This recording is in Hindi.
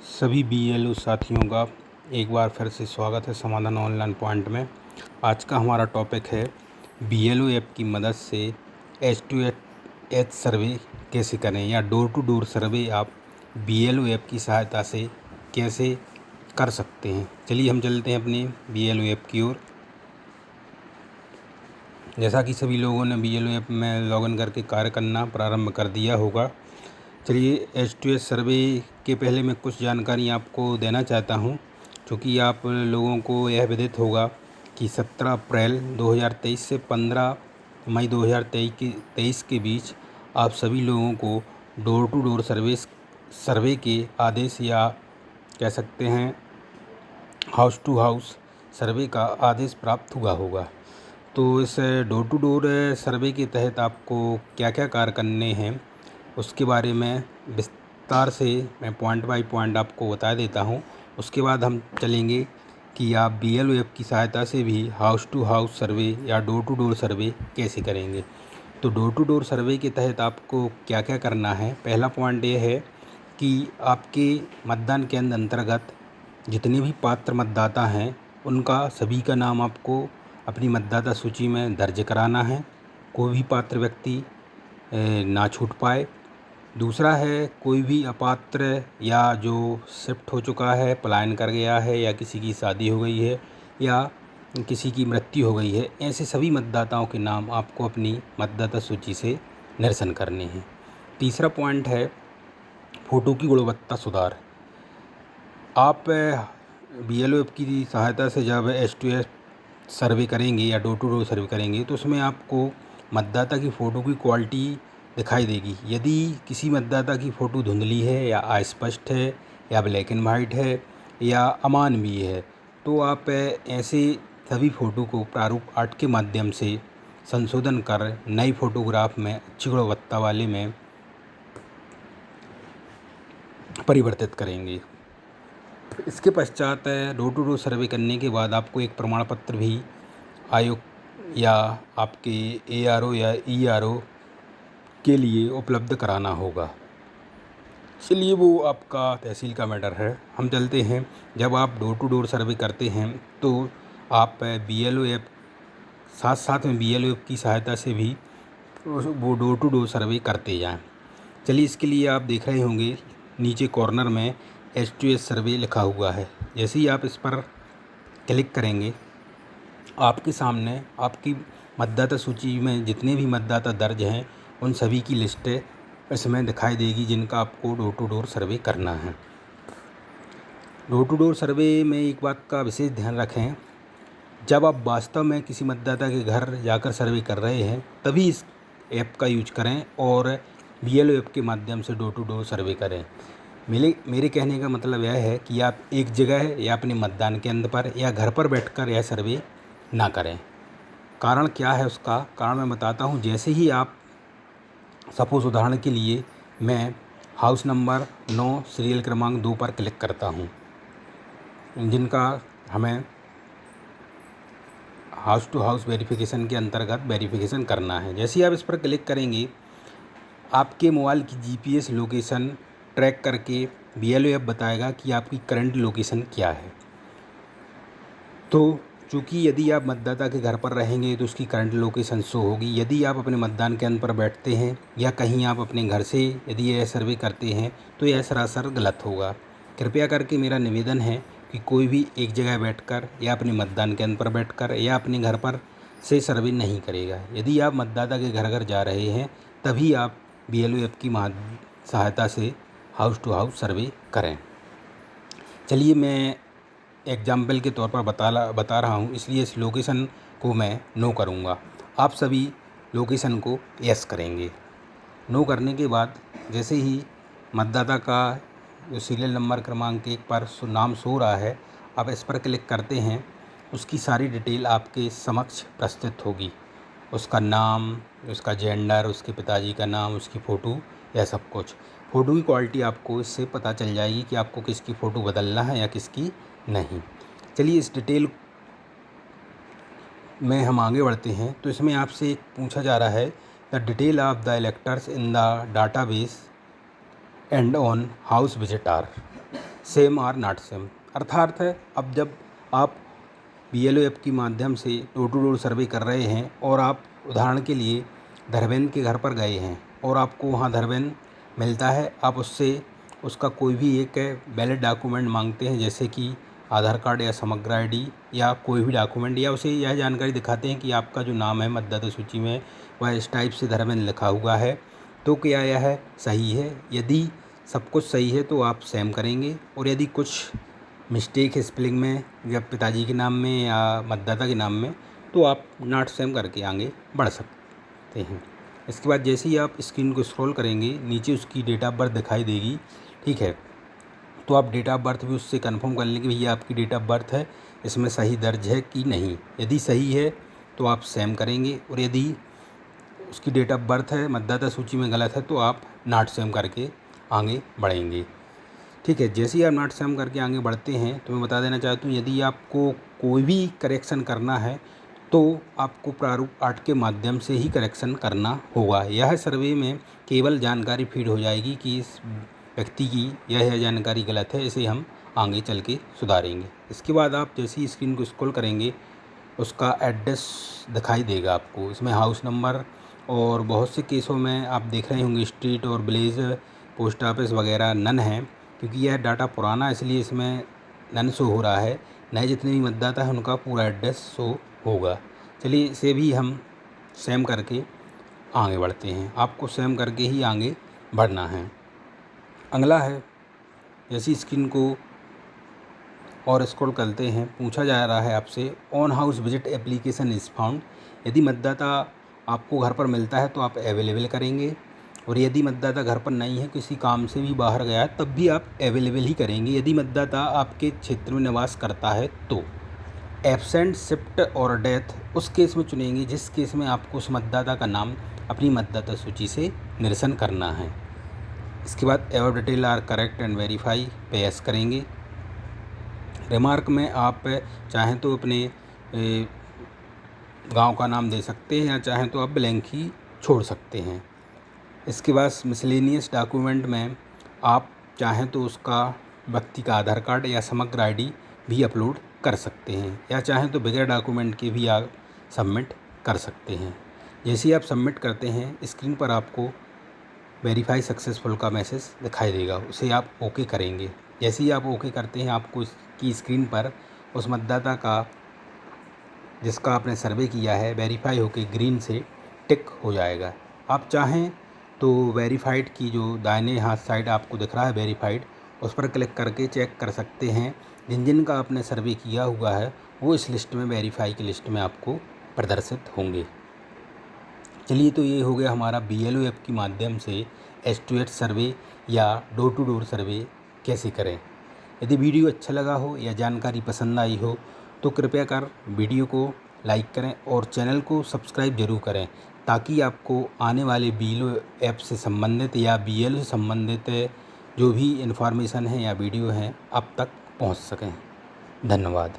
सभी बीएलओ साथियों का एक बार फिर से स्वागत है समाधान ऑनलाइन पॉइंट में। आज का हमारा टॉपिक है बीएलओ ऐप की मदद से H2H सर्वे कैसे करें या डोर टू डोर सर्वे आप बीएलओ ऐप की सहायता से कैसे कर सकते हैं। चलिए हम चलते हैं अपनी बीएलओ ऐप की ओर। जैसा कि सभी लोगों ने बीएलओ ऐप में लॉगिन करके कार्य करना प्रारंभ कर दिया होगा। चलिए H2H सर्वे के पहले मैं कुछ जानकारी आपको देना चाहता हूं, क्योंकि आप लोगों को यह विदित होगा कि 17 अप्रैल 2023 से 15 मई 2023 के बीच आप सभी लोगों को डोर टू डोर सर्वे के आदेश या कह सकते हैं हाउस टू हाउस सर्वे का आदेश प्राप्त हुआ होगा। तो इस डोर टू डोर सर्वे के तहत आपको क्या क्या कार्य करने हैं उसके बारे में विस्तार से मैं पॉइंट बाय पॉइंट आपको बता देता हूं। उसके बाद हम चलेंगे कि आप बीएलओ ऐप की सहायता से भी हाउस टू हाउस सर्वे या डोर टू डोर सर्वे कैसे करेंगे। तो डोर टू डोर सर्वे के तहत आपको क्या क्या करना है। पहला पॉइंट ये है कि आपके मतदान केंद्र अंतर्गत जितने भी पात्र मतदाता हैं उनका सभी का नाम आपको अपनी मतदाता सूची में दर्ज कराना है। कोई भी पात्र व्यक्ति ना छूट पाए। दूसरा है कोई भी अपात्र या जो शिफ्ट हो चुका है, पलायन कर गया है, या किसी की शादी हो गई है या किसी की मृत्यु हो गई है, ऐसे सभी मतदाताओं के नाम आपको अपनी मतदाता सूची से निरसन करने हैं। तीसरा पॉइंट है फ़ोटो की गुणवत्ता सुधार। आप बीएलओ ऐप की सहायता से जब H2H सर्वे करेंगे या डोर टू डोर सर्वे करेंगे तो उसमें आपको मतदाता की फ़ोटो की क्वालिटी दिखाई देगी। यदि किसी मतदाता की फ़ोटो धुंधली है या अस्पष्ट है या ब्लैक एंड वाइट है या अमानवीय है, तो आप ऐसे सभी फ़ोटो को प्रारूप आर्ट के माध्यम से संशोधन कर नई फ़ोटोग्राफ में अच्छी गुणवत्ता वाले में परिवर्तित करेंगे। इसके पश्चात डोर टू डोर सर्वे करने के बाद आपको एक प्रमाण पत्र भी आयोग या आपके ARO या ERO के लिए उपलब्ध कराना होगा। इसलिए वो आपका तहसील का मैटर है। हम चलते हैं, जब आप डोर टू डोर सर्वे करते हैं तो आप बीएलओ ऐप साथ में बीएलओ ऐप की सहायता से भी वो डोर टू डोर सर्वे करते जाएं। चलिए इसके लिए आप देख रहे होंगे नीचे कॉर्नर में H2H सर्वे लिखा हुआ है। जैसे ही आप इस पर क्लिक करेंगे आपके सामने आपकी मतदाता सूची में जितने भी मतदाता दर्ज हैं उन सभी की लिस्ट इसमें दिखाई देगी जिनका आपको डोर टू डोर सर्वे करना है। डोर टू डोर सर्वे में एक बात का विशेष ध्यान रखें, जब आप वास्तव में किसी मतदाता के घर जाकर सर्वे कर रहे हैं तभी इस ऐप का यूज करें और बीएलओ ऐप के माध्यम से डोर टू डोर सर्वे करें। मेरे कहने का मतलब यह है कि आप एक जगह या अपने मतदान केंद्र पर या घर पर बैठकर यह सर्वे ना करें। कारण क्या है, उसका कारण मैं बताता हूँ। जैसे ही आप सपोज उदाहरण के लिए मैं हाउस नंबर 9 सीरियल क्रमांक 2 पर क्लिक करता हूँ, जिनका हमें हाउस टू हाउस वेरिफिकेशन के अंतर्गत वेरिफिकेशन करना है। जैसे ही आप इस पर क्लिक करेंगे आपके मोबाइल की GPS लोकेशन ट्रैक करके बीएलओ ऐप बताएगा कि आपकी करंट लोकेशन क्या है। तो चूँकि यदि आप मतदाता के घर पर रहेंगे तो उसकी करंट लोकेशन शो होगी। यदि आप अपने मतदान केंद्र पर बैठते हैं या कहीं आप अपने घर से यदि यह सर्वे करते हैं तो यह सरासर गलत होगा। कृपया करके मेरा निवेदन है कि कोई भी एक जगह बैठकर या अपने मतदान केंद्र पर बैठकर या अपने घर पर से सर्वे नहीं करेगा। यदि आप मतदाता के घर घर जा रहे हैं तभी आप बीएलओ ऐप की सहायता से हाउस टू हाउस सर्वे करें। चलिए मैं एग्जाम्पल के तौर पर बता रहा हूँ, इसलिए इस लोकेशन को मैं नो करूँगा। आप सभी लोकेशन को यस करेंगे। नो करने के बाद जैसे ही मतदाता का जो सीरियल नंबर क्रमांक 1 पर नाम शो रहा है, आप इस पर क्लिक करते हैं, उसकी सारी डिटेल आपके समक्ष प्रस्तुत होगी। उसका नाम, उसका जेंडर, उसके पिताजी का नाम, उसकी फ़ोटो, यह सब कुछ। फ़ोटो की क्वालिटी आपको इससे पता चल जाएगी कि आपको किसकी फ़ोटो बदलना है या किसकी नहीं। चलिए इस डिटेल में हम आगे बढ़ते हैं। तो इसमें आपसे पूछा जा रहा है the detail of the electors in the database and on house visit are. Same are not same. अर्थात है अब जब आप BLO ऐप के माध्यम से डोर टू डोर सर्वे कर रहे हैं और आप उदाहरण के लिए धरवेंद के घर पर गए हैं और आपको वहाँ धरवेंद मिलता है, आप उससे उसका कोई भी एक वैलिड डॉक्यूमेंट मांगते हैं जैसे कि आधार कार्ड या समग्र ID या कोई भी डॉक्यूमेंट, या उसे यह जानकारी दिखाते हैं कि आपका जो नाम है मतदाता सूची में वह इस टाइप से धरवेंद लिखा हुआ है, तो क्या यह सही है? यदि सब कुछ सही है तो आप सेम करेंगे, और यदि कुछ मिस्टेक है स्पेलिंग में या पिताजी के नाम में या मतदाता के नाम में, तो आप नॉट सेम करके आगे बढ़ सकते हैं। इसके बाद जैसे ही आप स्क्रीन को स्क्रॉल करेंगे नीचे उसकी डेट ऑफ बर्थ दिखाई देगी, ठीक है, तो आप डेट ऑफ बर्थ भी उससे कंफर्म कर लेंगे भैया आपकी डेट ऑफ बर्थ है, इसमें सही दर्ज है कि नहीं। यदि सही है तो आप सेम करेंगे, और यदि उसकी डेट ऑफ बर्थ है मतदाता सूची में गलत है तो आप नॉट सेम करके आगे बढ़ेंगे, ठीक है। जैसे ही आप नॉट सेम करके आगे बढ़ते हैं तो मैं बता देना चाहता हूँ यदि आपको कोई भी करेक्शन करना है तो आपको प्रारूप 8 के माध्यम से ही करेक्शन करना होगा। यह सर्वे में केवल जानकारी फीड हो जाएगी कि इस व्यक्ति की यह जानकारी गलत है, इसे हम आगे चल के सुधारेंगे। इसके बाद आप जैसे ही स्क्रीन को स्क्रॉल करेंगे उसका एड्रेस दिखाई देगा आपको, इसमें हाउस नंबर, और बहुत से केसों में आप देख रहे होंगे स्ट्रीट और विलेज, पोस्ट ऑफिस वगैरह नन है, क्योंकि यह डाटा पुराना है इसलिए इसमें नन शो हो रहा है। नए जितने भी मतदाता हैं उनका पूरा एड्रेस शो होगा। चलिए इसे भी हम सेम करके आगे बढ़ते हैं, आपको सेम करके ही आगे बढ़ना है। अगला है जैसी स्क्रीन को और स्क्रॉल करते हैं, पूछा जा रहा है आपसे on house visit application is found. यदि मतदाता आपको घर पर मिलता है तो आप अवेलेबल करेंगे, और यदि मतदाता घर पर नहीं है किसी काम से भी बाहर गया है तब भी आप अवेलेबल ही करेंगे। यदि मतदाता आपके क्षेत्र में निवास करता है तो एब्सेंट, शिफ्ट और डेथ उस केस में चुनेंगे जिस केस में आपको उस मतदाता का नाम अपनी मतदाता सूची से निरसन करना है। इसके बाद ever detail are correct and verify पे यस करेंगे। रिमार्क में आप चाहें तो अपने गांव का नाम दे सकते हैं या चाहें तो आप ब्लैंक ही छोड़ सकते हैं। इसके बाद मिसलेनियस डॉक्यूमेंट में आप चाहें तो उसका व्यक्ति का आधार कार्ड या समग्र ID भी अपलोड कर सकते हैं, या चाहें तो बगैर डॉक्यूमेंट के भी आप सबमिट कर सकते हैं। जैसे ही आप सबमिट करते हैं स्क्रीन पर आपको वेरीफाई सक्सेसफुल का मैसेज दिखाई देगा, उसे आप ओके करेंगे। जैसे ही आप ओके करते हैं आपको इसकी स्क्रीन पर उस मतदाता का जिसका आपने सर्वे किया है वेरीफाई होकर ग्रीन से टिक हो जाएगा। आप चाहें तो वेरीफाइड की जो दाहिने हाथ साइड आपको दिख रहा है वेरीफाइड, उस पर क्लिक करके चेक कर सकते हैं जिन जिन का आपने सर्वे किया हुआ है वो इस लिस्ट में वेरीफाई की लिस्ट में आपको प्रदर्शित होंगे। चलिए तो ये हो गया हमारा BLO ऐप के माध्यम से S2H सर्वे या डोर टू डोर सर्वे कैसे करें। यदि वीडियो अच्छा लगा हो या जानकारी पसंद आई हो तो कृपया कर वीडियो को लाइक करें और चैनल को सब्सक्राइब जरूर करें, ताकि आपको आने वाले BLO ऐप से संबंधित या BLO से संबंधित जो भी इन्फॉर्मेशन है या वीडियो हैं आप तक पहुंच सकें। धन्यवाद।